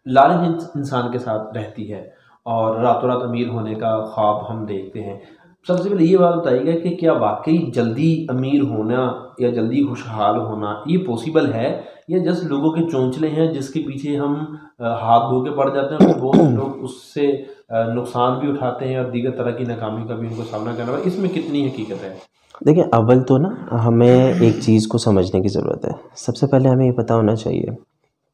लालच इंसान के साथ रहती है और रातों रात अमीर होने का ख्वाब हम देखते हैं। सबसे पहले ये बात बताइएगा कि क्या वाकई जल्दी अमीर होना या जल्दी खुशहाल होना ये पॉसिबल है, या जस्ट लोगों के चौंचले हैं जिसके पीछे हम हाथ धो के पड़ जाते हैं और फिर बहुत से लोग उससे नुकसान भी उठाते हैं और दीगर तरह की नाकामी का भी उनको सामना करना पड़ता है। इसमें कितनी हकीकत है? देखिए, अव्वल तो ना हमें एक चीज़ को समझने की ज़रूरत है। सबसे पहले हमें ये पता होना चाहिए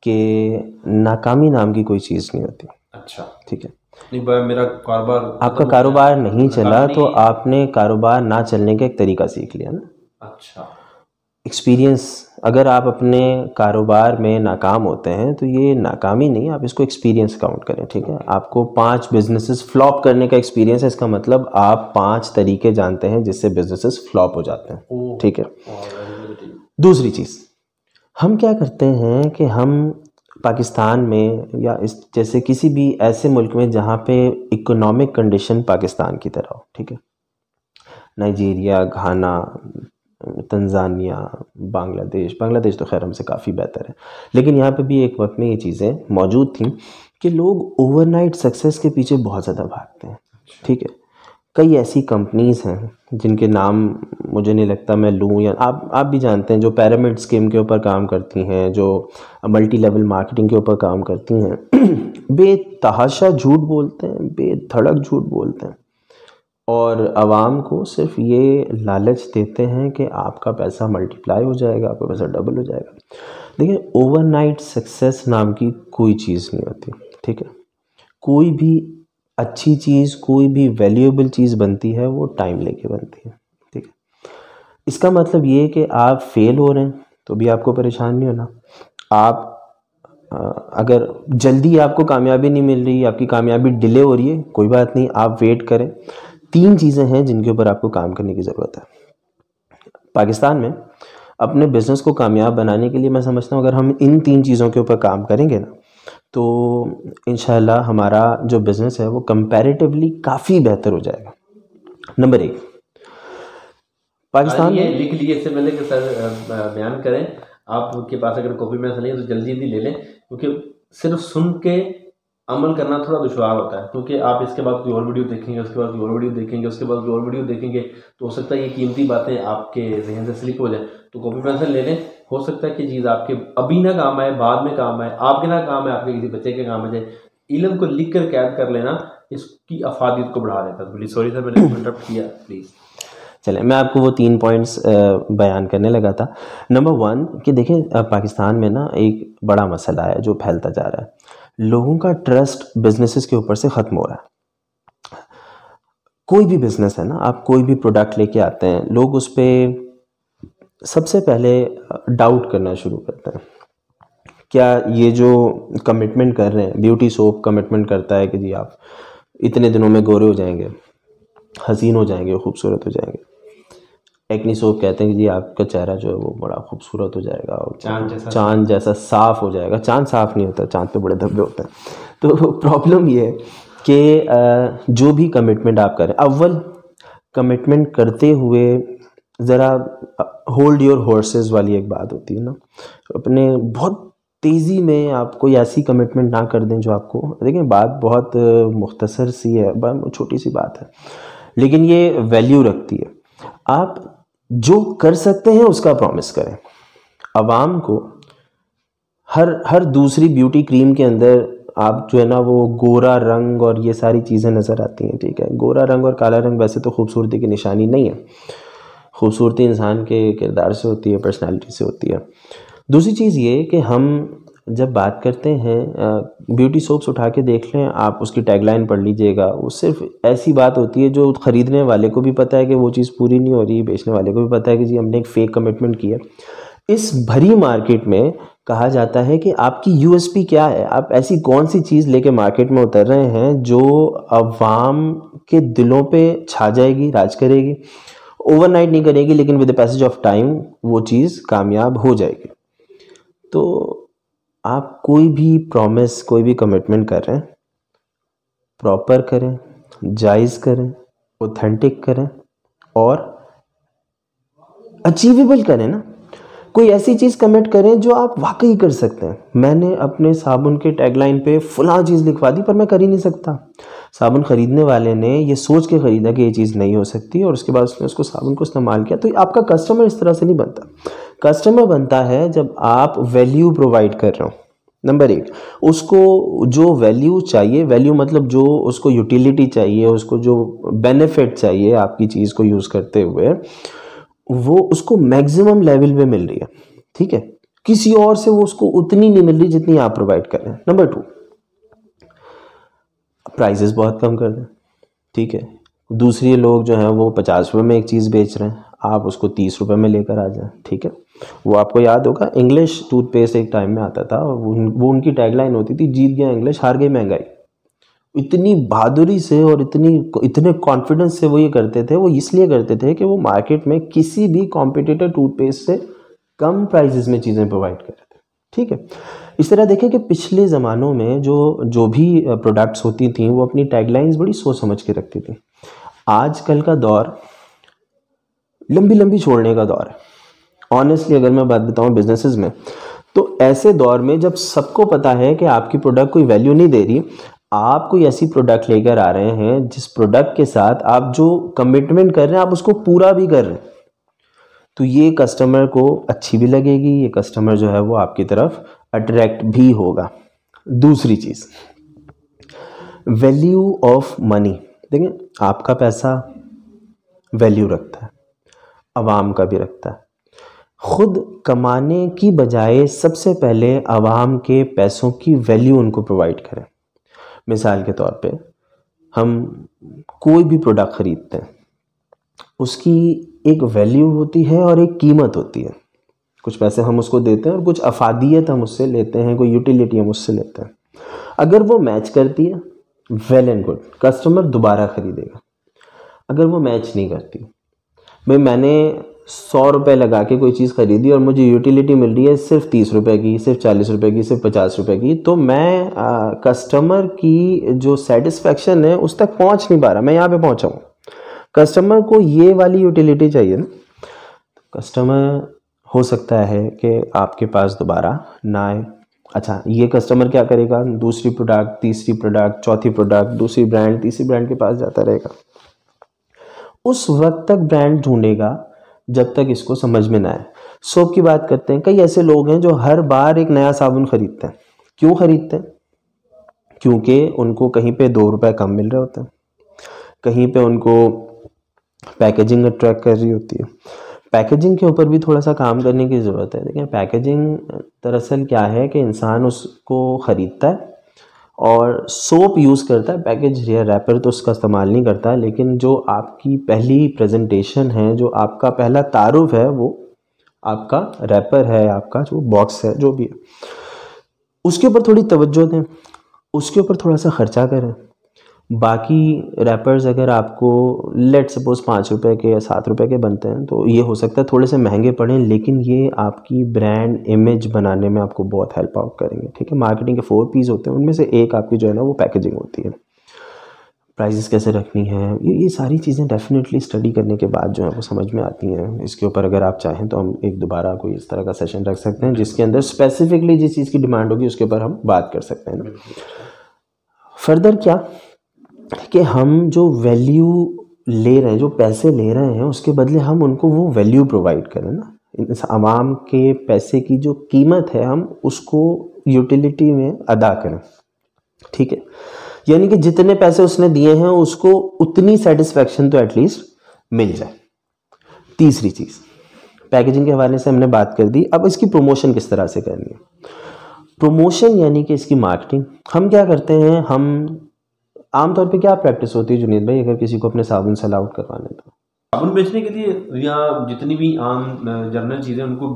कि नाकामी नाम की कोई चीज़ नहीं होती। अच्छा। ठीक है, नहीं भाई, मेरा कारोबार आपका खत्म हो गया, कारोबार नहीं चला नाकामी तो नहीं। आपने कारोबार ना चलने का एक तरीका सीख लिया ना। अच्छा। एक्सपीरियंस, अगर आप अपने कारोबार में नाकाम होते हैं तो ये नाकामी नहीं, आप इसको एक्सपीरियंस काउंट करें। ठीक है, आपको 5 बिजनेसेस फ्लॉप करने का एक्सपीरियंस है, इसका मतलब आप 5 तरीके जानते हैं जिससे बिजनेसेस फ्लॉप हो जाते हैं। ठीक है, दूसरी चीज़, हम क्या करते हैं कि हम पाकिस्तान में या इस जैसे किसी भी ऐसे मुल्क में जहाँ पे इकोनॉमिक कंडीशन पाकिस्तान की तरह हो, ठीक है, नाइजीरिया, घाना, तंजानिया, बांग्लादेश तो खैर हमसे काफ़ी बेहतर है, लेकिन यहाँ पे भी एक वक्त में ये चीज़ें मौजूद थी कि लोग ओवरनाइट सक्सेस के पीछे बहुत ज़्यादा भागते हैं। ठीक है, कई ऐसी कंपनीज़ हैं जिनके नाम मुझे नहीं लगता मैं लूँ, या आप भी जानते हैं, जो पिरामिड स्कीम के ऊपर काम करती हैं, जो मल्टी लेवल मार्केटिंग के ऊपर काम करती हैं बेतहाशा झूठ बोलते हैं, बेधड़क झूठ बोलते हैं और आवाम को सिर्फ ये लालच देते हैं कि आपका पैसा मल्टीप्लाई हो जाएगा, आपका पैसा डबल हो जाएगा। देखिए, ओवरनाइट सक्सेस नाम की कोई चीज़ नहीं होती। ठीक है, कोई भी अच्छी चीज़, कोई भी वैल्यूएबल चीज़ बनती है वो टाइम लेके बनती है। ठीक है, इसका मतलब ये कि आप फेल हो रहे हैं तो भी आपको परेशान नहीं होना। आप अगर जल्दी आपको कामयाबी नहीं मिल रही, आपकी कामयाबी डिले हो रही है, कोई बात नहीं, आप वेट करें। 3 चीज़ें हैं जिनके ऊपर आपको काम करने की ज़रूरत है। पाकिस्तान में अपने बिज़नेस को कामयाब बनाने के लिए मैं समझता हूँ अगर हम इन 3 चीज़ों के ऊपर काम करेंगे ना तो इंशाल्लाह हमारा जो बिज़नेस है वो कंपैरेटिवली काफ़ी बेहतर हो जाएगा। नंबर 1, पाकिस्तान ये में लिख लिए इससे पहले कि सर बयान करें। आपके पास अगर कॉपी पेंसिल नहीं है तो जल्दी जल्दी ले लें, क्योंकि सिर्फ सुन के अमल करना थोड़ा दुश्वार होता है, क्योंकि आप इसके बाद कोई और वीडियो देखेंगे, उसके बाद कोई और वीडियो देखेंगे, उसके बाद कोई और वीडियो देखेंगे, तो हो सकता है ये कीमती बातें आपके जहन से स्लिप हो जाए। तो कॉपी पेंसिल ले लें, हो सकता है कि चीज़ आपके अभी ना काम आए, बाद में काम आए, आपके ना काम आए, आपके किसी बच्चे के काम आ जाए। इल्म को लिख कर कैद कर लेना इसकी अफादियत को बढ़ा देता है। प्लीज़ सॉरी सर, मैंने इंटरप्ट किया, प्लीज़। चलें, मैं आपको वो 3 पॉइंट्स बयान करने लगा था। नंबर 1 कि देखें, पाकिस्तान में ना एक बड़ा मसला है जो फैलता जा रहा है। लोगों का ट्रस्ट बिजनेसेस के ऊपर से ख़त्म हो रहा है। कोई भी बिज़नेस है ना, आप कोई भी प्रोडक्ट लेके आते हैं, लोग उस पर सबसे पहले डाउट करना शुरू करते हैं। क्या ये जो कमिटमेंट कर रहे हैं, ब्यूटी सोप कमिटमेंट करता है कि जी आप इतने दिनों में गोरे हो जाएंगे, हसीन हो जाएंगे, खूबसूरत हो जाएंगे। एक्नी सोप कहते हैं कि जी आपका चेहरा जो है वो बड़ा खूबसूरत हो जाएगा और चांद जैसा साफ़ हो जाएगा। चांद साफ़ नहीं होता, चांद पे बड़े धब्बे होते हैं। तो प्रॉब्लम ये है कि जो भी कमिटमेंट आप करें, अव्वल कमिटमेंट करते हुए ज़रा होल्ड योर हॉर्सेस वाली एक बात होती है ना, अपने बहुत तेज़ी में आप कोई ऐसी कमिटमेंट ना कर दें जो आपको, देखें बात बहुत मुख्तसर सी है, छोटी सी बात है, लेकिन ये वैल्यू रखती है। आप जो कर सकते हैं उसका प्रॉमिस करें। आवाम को हर दूसरी ब्यूटी क्रीम के अंदर आप जो है ना वो गोरा रंग और ये सारी चीज़ें नज़र आती हैं। ठीक है, गोरा रंग और काला रंग वैसे तो खूबसूरती की निशानी नहीं है, खूबसूरती इंसान के किरदार से होती है, पर्सनालिटी से होती है। दूसरी चीज़ ये कि हम जब बात करते हैं, ब्यूटी सोप्स उठा के देख लें आप, उसकी टैगलाइन पढ़ लीजिएगा, वो सिर्फ ऐसी बात होती है जो ख़रीदने वाले को भी पता है कि वो चीज़ पूरी नहीं हो रही, बेचने वाले को भी पता है कि जी हमने एक फ़ेक कमिटमेंट किया। इस भरी मार्केट में कहा जाता है कि आपकी यूएसपी क्या है, आप ऐसी कौन सी चीज़ लेके मार्केट में उतर रहे हैं जो अवाम के दिलों पे छा जाएगी, राज करेगी। ओवरनाइट नहीं करेगी, लेकिन with the passage of time वो चीज़ कामयाब हो जाएगी। तो आप कोई भी प्रॉमिस, कोई भी कमिटमेंट कर रहे हैं, प्रॉपर करें, जायज़ करें, ऑथेंटिक करें और अचीवेबल करें ना। कोई ऐसी चीज़ कमेंट करें जो आप वाकई कर सकते हैं। मैंने अपने साबुन के टैगलाइन पे फलां चीज़ लिखवा दी, पर मैं कर ही नहीं सकता। साबुन खरीदने वाले ने ये सोच के ख़रीदा कि ये चीज़ नहीं हो सकती, और उसके बाद उसने उसको साबुन को इस्तेमाल किया। तो आपका कस्टमर इस तरह से नहीं बनता। कस्टमर बनता है जब आप वैल्यू प्रोवाइड कर रहे हो। नंबर एक, उसको जो वैल्यू चाहिए, वैल्यू मतलब जो उसको यूटिलिटी चाहिए, उसको जो बेनिफिट चाहिए आपकी चीज़ को यूज़ करते हुए, वो उसको मैक्सिमम लेवल पे मिल रही है। ठीक है, किसी और से वो उसको उतनी नहीं मिल रही जितनी आप प्रोवाइड कर रहे हैं। नंबर टू, प्राइसेस बहुत कम कर दें। ठीक है, दूसरे लोग जो हैं वो 50 रुपये में एक चीज़ बेच रहे हैं, आप उसको 30 रुपये में लेकर आ जाएं। ठीक है, वो आपको याद होगा, इंग्लिश टूथपेस्ट एक टाइम में आता था, और वो उनकी टैगलाइन होती थी, जीत गया इंग्लिश, हार गई महंगाई। इतनी बहादुरी से और इतने कॉन्फिडेंस से वो ये करते थे। वो इसलिए करते थे कि वो मार्केट में किसी भी कॉम्पिटिटर टूथपेस्ट से कम प्राइसेस में चीज़ें प्रोवाइड कर रहे थे। ठीक है, इस तरह देखें कि पिछले ज़मानों में जो जो भी प्रोडक्ट्स होती थी वो अपनी टैगलाइंस बड़ी सोच समझ के रखती थी। आजकल का दौर लंबी लंबी छोड़ने का दौर है। ऑनेस्टली अगर मैं बात बताऊं बिजनेसेस में, तो ऐसे दौर में जब सबको पता है कि आपकी प्रोडक्ट कोई वैल्यू नहीं दे रही, आप कोई ऐसी प्रोडक्ट लेकर आ रहे हैं जिस प्रोडक्ट के साथ आप जो कमिटमेंट कर रहे हैं आप उसको पूरा भी कर रहे हैं, तो ये कस्टमर को अच्छी भी लगेगी, ये कस्टमर जो है वो आपकी तरफ अट्रैक्ट भी होगा। दूसरी चीज़, वैल्यू ऑफ मनी। देखें, आपका पैसा वैल्यू रखता है, आवाम का भी रखता है। खुद कमाने की बजाय सबसे पहले आवाम के पैसों की वैल्यू उनको प्रोवाइड करें। मिसाल के तौर पे, हम कोई भी प्रोडक्ट ख़रीदते हैं, उसकी एक वैल्यू होती है और एक कीमत होती है। कुछ पैसे हम उसको देते हैं और कुछ अफादियत हम उससे लेते हैं, कोई यूटिलिटी हम उससे लेते हैं। अगर वो मैच करती है, वेल एंड गुड, कस्टमर दोबारा ख़रीदेगा। अगर वो मैच नहीं करती, भाई मैंने 100 रुपये लगा के कोई चीज़ ख़रीदी और मुझे यूटिलिटी मिल रही है सिर्फ 30 रुपये की, सिर्फ 40 रुपये की, सिर्फ 50 रुपये की, तो मैं कस्टमर की जो सेटिस्फेक्शन है उस तक पहुंच नहीं पा रहा। मैं यहाँ पे पहुंचा हूँ, कस्टमर को ये वाली यूटिलिटी चाहिए ना। कस्टमर हो सकता है कि आपके पास दोबारा ना आए। अच्छा, ये कस्टमर क्या करेगा, दूसरी प्रोडक्ट, तीसरी प्रोडक्ट, चौथी प्रोडक्ट, दूसरी ब्रांड, तीसरी ब्रांड के पास जाता रहेगा। उस वक्त तक ब्रांड ढूंढेगा जब तक इसको समझ में ना आए। सोप की बात करते हैं, कई ऐसे लोग हैं जो हर बार एक नया साबुन खरीदते हैं। क्यों खरीदते हैं? क्योंकि उनको कहीं पे 2 रुपए कम मिल रहे होते हैं, कहीं पे उनको पैकेजिंग अट्रैक्ट कर रही होती है। पैकेजिंग के ऊपर भी थोड़ा सा काम करने की ज़रूरत है। देखिए, पैकेजिंग दरअसल क्या है कि इंसान उसको ख़रीदता है और सोप यूज़ करता है, पैकेज या रैपर तो उसका इस्तेमाल नहीं करता, लेकिन जो आपकी पहली प्रेजेंटेशन है, जो आपका पहला तारुफ है, वो आपका रैपर है, आपका जो बॉक्स है, जो भी है, उसके ऊपर थोड़ी तवज्जो दें, उसके ऊपर थोड़ा सा ख़र्चा करें। बाकी रैपर्स अगर आपको लेट सपोज 5 रुपए के या 7 रुपए के बनते हैं, तो ये हो सकता है थोड़े से महंगे पड़ें, लेकिन ये आपकी ब्रांड इमेज बनाने में आपको बहुत हेल्प आउट करेंगे। ठीक है, मार्केटिंग के 4 P's होते हैं, उनमें से एक आपकी जो है ना वो पैकेजिंग होती है। प्राइसेस कैसे रखनी है, ये सारी चीज़ें डेफिनेटली स्टडी करने के बाद जो है वो समझ में आती हैं। इसके ऊपर अगर आप चाहें तो हम एक दोबारा कोई इस तरह का सेशन रख सकते हैं जिसके अंदर स्पेसिफिकली जिस चीज़ की डिमांड होगी उसके ऊपर हम बात कर सकते हैं ना। फर्दर क्या कि हम जो वैल्यू ले रहे हैं, जो पैसे ले रहे हैं, उसके बदले हम उनको वो वैल्यू प्रोवाइड करें ना। इस आवाम के पैसे की जो कीमत है हम उसको यूटिलिटी में अदा करें। ठीक है, यानी कि जितने पैसे उसने दिए हैं उसको उतनी सेटिस्फेक्शन तो एटलीस्ट मिल जाए। तीसरी चीज़, पैकेजिंग के हवाले से हमने बात कर दी। अब इसकी प्रमोशन किस तरह से करनी है। प्रमोशन यानी कि इसकी मार्केटिंग। हम क्या करते हैं, हम आमतौर पे क्या प्रैक्टिस होती है जुनीद भाई, अगर किसी को अपने साबुन सेल आउट करवाने तो? साबुन बेचने के लिए या जितनी भी आम जनरल चीज़ें उनको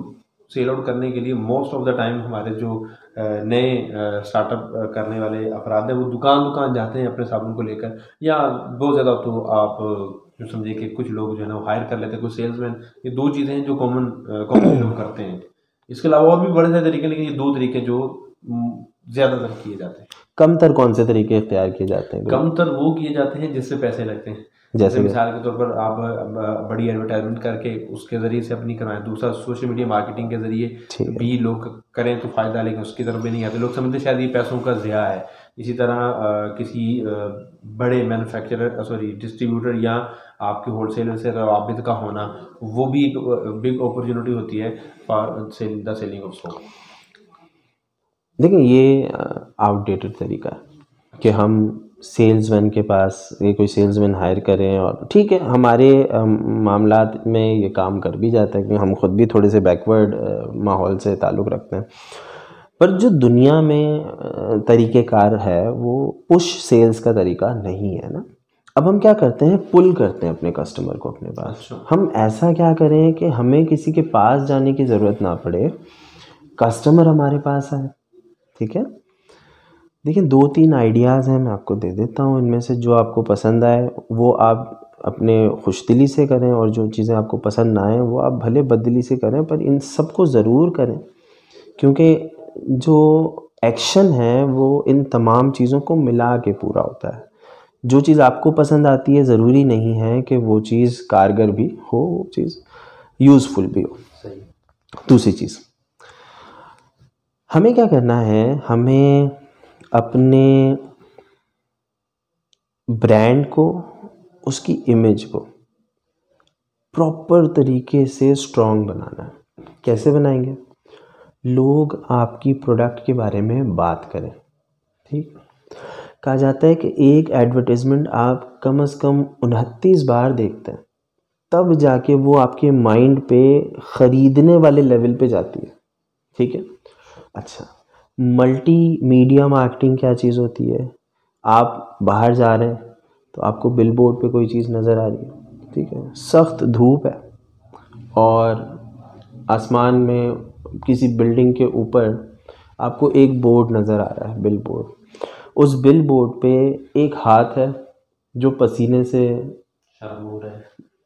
सेल आउट करने के लिए मोस्ट ऑफ द टाइम हमारे जो नए स्टार्टअप करने वाले अफराद हैं वो दुकान दुकान जाते हैं अपने साबुन को लेकर, या बहुत ज़्यादा तो आप जो समझिए कि कुछ लोग जो है ना वो हायर कर लेते हैं, कुछ सेल्समैन। ये 2 चीज़ें हैं जो कॉमन लोग करते हैं। इसके अलावा और भी बड़े सारे तरीके, लेकिन ये 2 तरीके जो ज़्यादातर किए जाते हैं। कमतर कौन से तरीके इख्तियार किए जाते हैं? कमतर वो किए जाते हैं जिससे पैसे लगते हैं। जैसे मिसाल के तौर पर आप बड़ी एडवर्टाइजमेंट करके उसके ज़रिए से अपनी करवाएं। दूसरा, सोशल मीडिया मार्केटिंग के ज़रिए भी लोग करें तो फ़ायदा, लेकिन उसकी तरफ भी नहीं आते। लोग समझते शायद ये पैसों का ज़िया है। इसी तरह किसी बड़े मैन्युफैक्चरर डिस्ट्रीब्यूटर या आपके होलसेलर से रवाबित का होना, वो भी एक बिग अपॉर्चुनिटी होती है for the selling of soap. देखिए, ये आउटडेटेड तरीका है कि हम सेल्समैन के पास ये कोई सेल्समैन हायर करें, और ठीक है हमारे मामलात में ये काम कर भी जाता है कि हम खुद भी थोड़े से बैकवर्ड माहौल से ताल्लुक़ रखते हैं, पर जो दुनिया में तरीक़ेकार है वो पुश सेल्स का तरीका नहीं है ना। अब हम क्या करते हैं, पुल करते हैं अपने कस्टमर को अपने पास। हम ऐसा क्या करें कि हमें किसी के पास जाने की ज़रूरत ना पड़े, कस्टमर हमारे पास आए। ठीक है, देखिए 2-3 आइडियाज़ हैं, मैं आपको दे देता हूँ। इनमें से जो आपको पसंद आए वो आप अपने खुशदिली से करें, और जो चीज़ें आपको पसंद ना आए वो आप भले बददिली से करें, पर इन सबको ज़रूर करें, क्योंकि जो एक्शन है वो इन तमाम चीज़ों को मिला के पूरा होता है। जो चीज़ आपको पसंद आती है ज़रूरी नहीं है कि वो चीज़ कारगर भी हो, वो चीज़ यूज़फुल भी हो। सही। दूसरी चीज़, हमें क्या करना है, हमें अपने ब्रांड को, उसकी इमेज को प्रॉपर तरीके से स्ट्रॉन्ग बनाना है। कैसे बनाएंगे? लोग आपकी प्रोडक्ट के बारे में बात करें। ठीक, कहा जाता है कि एक एडवर्टाइजमेंट आप कम से कम 29 बार देखते हैं, तब जाके वो आपके माइंड पे ख़रीदने वाले लेवल पे जाती है। ठीक है, अच्छा, मल्टी मीडिया मार्केटिंग क्या चीज़ होती है? आप बाहर जा रहे हैं तो आपको बिलबोर्ड पे कोई चीज़ नज़र आ रही है, ठीक है, सख्त धूप है और आसमान में किसी बिल्डिंग के ऊपर आपको एक बोर्ड नज़र आ रहा है, बिलबोर्ड। उस बिलबोर्ड पे एक हाथ है जो पसीने से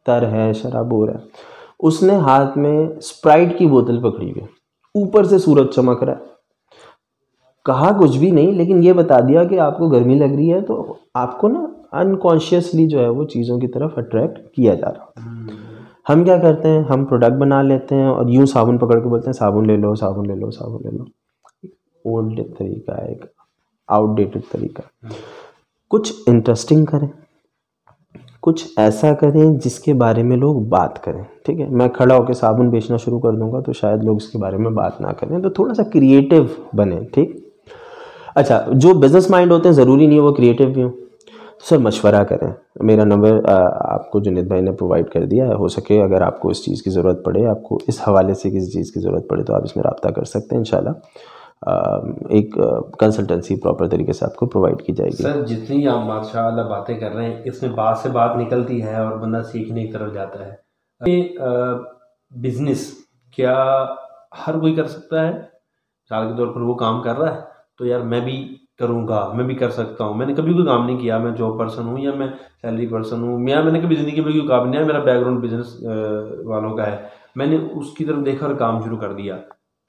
तर है, शराबोर है। उसने हाथ में स्प्राइट की बोतल पकड़ी हुई है, ऊपर से सूरज चमक रहा है। कहा कुछ भी नहीं, लेकिन ये बता दिया कि आपको गर्मी लग रही है, तो आपको ना अनकॉन्शियसली जो है वो चीज़ों की तरफ अट्रैक्ट किया जा रहा होता है। हम क्या करते हैं, हम प्रोडक्ट बना लेते हैं और यूँ साबुन पकड़ के बोलते हैं साबुन ले लो, साबुन ले लो, साबुन ले लो। ओल्ड तरीका है, एक आउटडेटेड तरीका। कुछ इंटरेस्टिंग करें, कुछ ऐसा करें जिसके बारे में लोग बात करें। ठीक है, मैं खड़ा होकर साबुन बेचना शुरू कर दूंगा तो शायद लोग इसके बारे में बात ना करें, तो थोड़ा सा क्रिएटिव बने। ठीक, अच्छा, जो बिजनेस माइंड होते हैं ज़रूरी नहीं है वो क्रिएटिव भी हो, तो सर मशवरा करें। मेरा नंबर आपको जुनेद भाई ने प्रोवाइड कर दिया है। हो सके अगर आपको इस चीज़ की ज़रूरत पड़े, आपको इस हवाले से किसी चीज़ की ज़रूरत पड़े, तो आप इसमें रब्ता कर सकते हैं। इंशाल्लाह एक कंसल्टेंसी प्रॉपर तरीके से आपको प्रोवाइड की जाएगी। सर जितनी आप माशाअल्लाह बातें कर रहे हैं, इसमें बात से बात निकलती है और बंदा सीखने की तरफ जाता है। बिजनेस क्या हर कोई कर सकता है? मिसाल के तौर पर वो काम कर रहा है तो यार मैं भी करूँगा, मैं भी कर सकता हूँ। मैंने कभी कोई काम नहीं किया, मैं जॉब पर्सन हूँ या मैं सैलरी पर्सन हूँ, या मैंने कभी ज़िंदगी में कोई काम नहीं है, मेरा बैकग्राउंड बिजनेस वालों का है, मैंने उसकी तरफ देखा और काम शुरू कर दिया।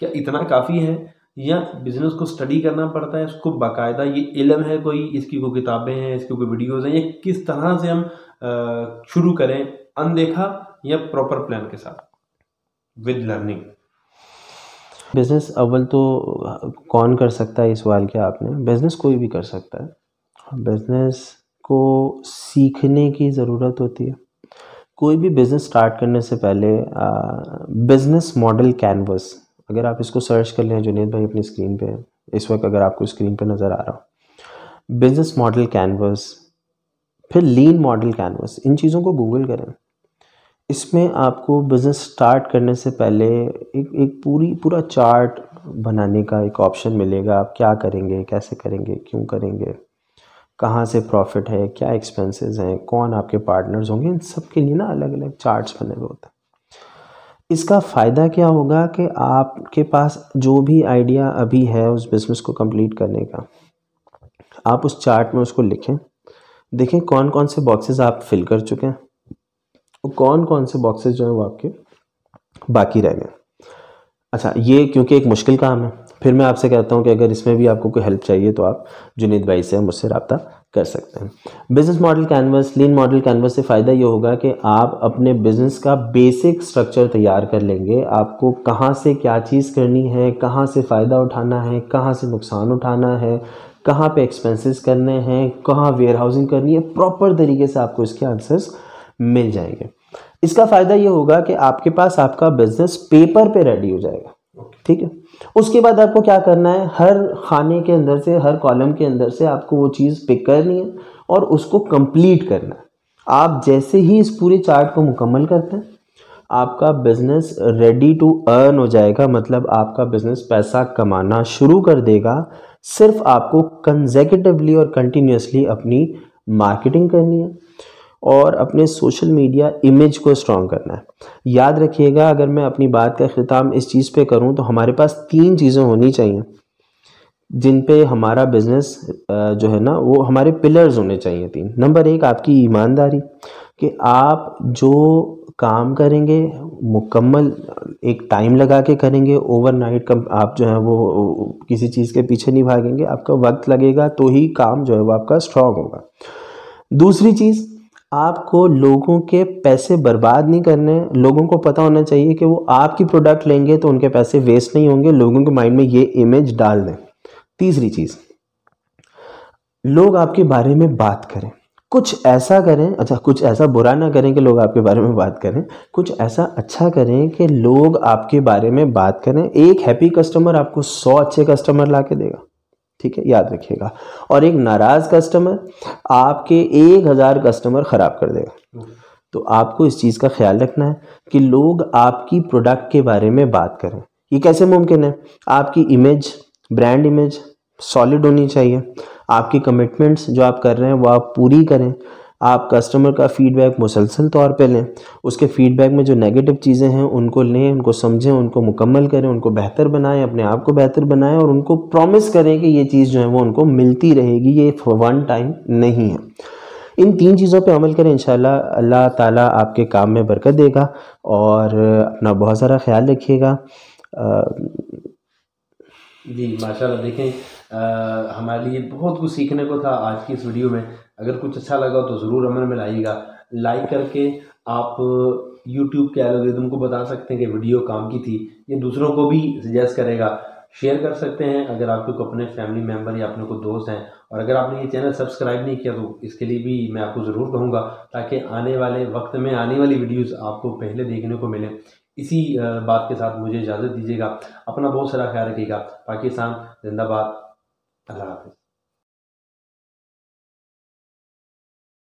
क्या इतना काफ़ी है या बिजनेस को स्टडी करना पड़ता है? उसको बाकायदा ये इल्म है कोई, इसकी कोई किताबें हैं, इसकी कोई वीडियोज़ हैं, या किस तरह से हम शुरू करें, अनदेखा या प्रॉपर प्लान के साथ विद लर्निंग? बिज़नेस अव्वल तो कौन कर सकता है, इस सवाल किया आपने। बिज़नेस कोई भी कर सकता है। बिज़नेस को सीखने की ज़रूरत होती है। कोई भी बिज़नेस स्टार्ट करने से पहले बिज़नेस मॉडल कैनवस, अगर आप इसको सर्च कर लें जुनेद भाई अपनी स्क्रीन पे, इस वक्त अगर आपको स्क्रीन पे नज़र आ रहा हो, बिज़नेस मॉडल कैनवस, फिर लीन मॉडल कैनवस, इन चीज़ों को गूगल करें। इसमें आपको बिज़नेस स्टार्ट करने से पहले एक पूरा चार्ट बनाने का एक ऑप्शन मिलेगा। आप क्या करेंगे, कैसे करेंगे, क्यों करेंगे, कहाँ से प्रॉफिट है, क्या एक्सपेंसेस हैं, कौन आपके पार्टनर्स होंगे, इन सब के लिए ना अलग अलग चार्ट्स बने हुए होते हैं। इसका फ़ायदा क्या होगा कि आपके पास जो भी आइडिया अभी है उस बिज़नेस को कंप्लीट करने का, आप उस चार्ट में उसको लिखें, देखें कौन कौन से बॉक्सेस आप फिल कर चुके हैं और कौन कौन से बॉक्सेस जो हैं वो आपके बाकी रह गए। अच्छा, ये क्योंकि एक मुश्किल काम है, फिर मैं आपसे कहता हूँ कि अगर इसमें भी आपको कोई हेल्प चाहिए तो आप जुनेद भाई से मुझसे रब्ता कर सकते हैं। बिजनेस मॉडल कैनवस, लीन मॉडल कैनवस से फ़ायदा ये होगा कि आप अपने बिजनेस का बेसिक स्ट्रक्चर तैयार कर लेंगे। आपको कहाँ से क्या चीज़ करनी है, कहाँ से फ़ायदा उठाना है, कहाँ से नुकसान उठाना है, कहाँ पे एक्सपेंसेस करने हैं, कहाँ वेयर हाउसिंग करनी है, प्रॉपर तरीके से आपको इसके आंसर्स मिल जाएंगे। इसका फ़ायदा ये होगा कि आपके पास आपका बिजनेस पेपर पे रेडी हो जाएगा, ठीक है। उसके बाद आपको क्या करना है, हर खाने के अंदर से, हर कॉलम के अंदर से आपको वो चीज़ पिक करनी है और उसको कंप्लीट करना है। आप जैसे ही इस पूरे चार्ट को मुकम्मल करते हैं, आपका बिजनेस रेडी टू अर्न हो जाएगा। मतलब आपका बिजनेस पैसा कमाना शुरू कर देगा। सिर्फ आपको कंसेक्यूटिवली और कंटिन्यूसली अपनी मार्केटिंग करनी है और अपने सोशल मीडिया इमेज को स्ट्रॉन्ग करना है। याद रखिएगा, अगर मैं अपनी बात का ख़िताम इस चीज़ पे करूं तो हमारे पास 3 चीज़ें होनी चाहिए जिन पे हमारा बिज़नेस जो है ना वो हमारे पिलर्स होने चाहिए 3। नंबर 1 आपकी ईमानदारी, कि आप जो काम करेंगे मुकम्मल एक टाइम लगा के करेंगे। ओवरनाइट कम आप जो है वो किसी चीज़ के पीछे नहीं भागेंगे, आपका वक्त लगेगा तो ही काम जो है वो आपका स्ट्रॉन्ग होगा। दूसरी चीज़, आपको लोगों के पैसे बर्बाद नहीं करने। लोगों को पता होना चाहिए कि वो आपकी प्रोडक्ट लेंगे तो उनके पैसे वेस्ट नहीं होंगे, लोगों के माइंड में ये इमेज डाल दें। तीसरी चीज़, लोग आपके बारे में बात करें, कुछ ऐसा करें, अच्छा कुछ ऐसा बुरा ना करें कि लोग आपके बारे में बात करें, कुछ ऐसा अच्छा करें कि लोग आपके बारे में बात करें। एक हैप्पी कस्टमर आपको 100 अच्छे कस्टमर ला के देगा, ठीक है, याद रखिएगा। और एक नाराज़ कस्टमर आपके 1000 कस्टमर ख़राब कर देगा। तो आपको इस चीज़ का ख्याल रखना है कि लोग आपकी प्रोडक्ट के बारे में बात करें। ये कैसे मुमकिन है? आपकी इमेज, ब्रांड इमेज सॉलिड होनी चाहिए। आपकी कमिटमेंट्स जो आप कर रहे हैं वो आप पूरी करें। आप कस्टमर का फीडबैक मुसलसल तौर पे लें। उसके फीडबैक में जो नेगेटिव चीज़ें हैं उनको लें, उनको समझें, उनको मुकम्मल करें, उनको बेहतर बनाएं, अपने आप को बेहतर बनाएं और उनको प्रॉमिस करें कि ये चीज़ जो है वो उनको मिलती रहेगी, ये वन टाइम नहीं है। इन 3 चीज़ों पे अमल करें, इंशाल्लाह अल्लाह ताला आपके काम में बरकत देगा। और अपना बहुत सारा ख्याल रखिएगा। जी माशाल्लाह। देखें हमारे लिए बहुत कुछ सीखने को था आज की इस वीडियो में। अगर कुछ अच्छा लगा तो ज़रूर अमल में लाइएगा। लाइक करके आप यूट्यूब के एल्गोरिदम को बता सकते हैं कि वीडियो काम की थी, ये दूसरों को भी सजेस्ट करेगा। शेयर कर सकते हैं अगर आपके को अपने फैमिली मेम्बर या अपने को दोस्त हैं। और अगर आपने ये चैनल सब्सक्राइब नहीं किया तो इसके लिए भी मैं आपको ज़रूर कहूँगा, ताकि आने वाले वक्त में आने वाली वीडियोज़ आपको पहले देखने को मिले। इसी बात के साथ मुझे इजाज़त दीजिएगा। अपना बहुत सारा ख्याल रखिएगा। पाकिस्तान जिंदाबाद। अल्लाह हाफ़िज़।